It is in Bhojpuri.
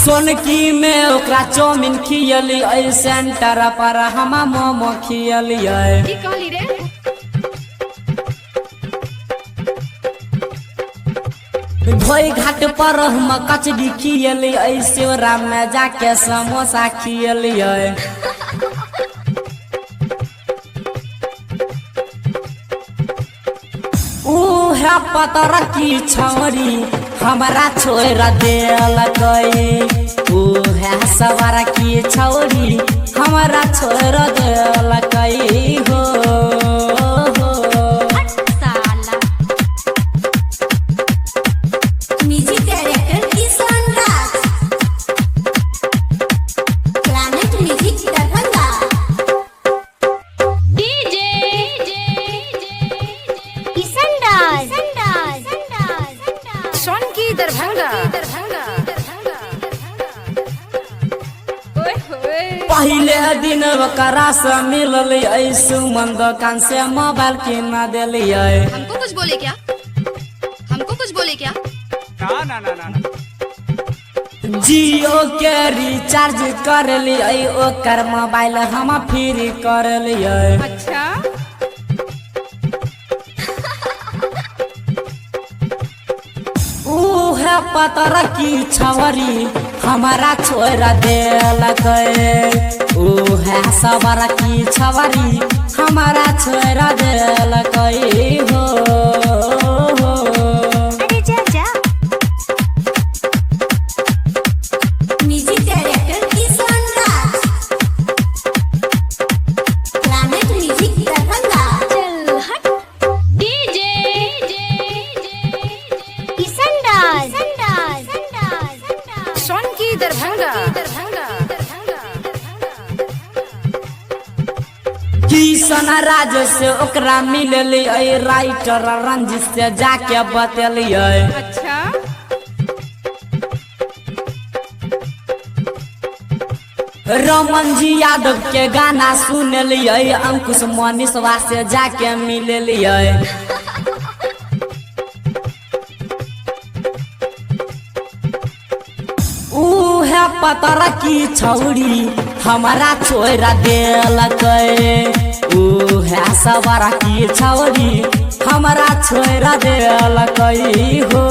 सोनकी में ओकरा चाउमीन खियली सेंटर पर हम मोमो खियलिए। ढोई घाट पर हम कचड़ी खियली शिवराम में जाके समोसा खियलिए। है पतर की छौरी हमारा छोड़ देलक। है सवार की छौरी हमारा छोड़ देलक हो। पहले दिन ओकरा से मिलल सुमन दुकान से मोबाइल किना दिलिए। हमको कुछ बोले क्या? हमको कुछ बोले क्या? ना ना ना ना। जियो के रिचार्ज कर लिए ओकर मोबाइल हम फ्री कर लिए। अच्छा है पतर की छवरी हमारा छोड़ देलक। है सवार की छवरी हमारा छोड़ देलक हो। किशन राज से ओकरा मिलली राइटर रंजित से जाके बतलिए। अच्छा रमन जी यादव के गाना सुनलिए अंकुश मनीषवा से जाके मिललिए। है पतर की छौरी हमारा छोड़ देलक। है सवार की छौरी हमारा छोड़ देलक हो।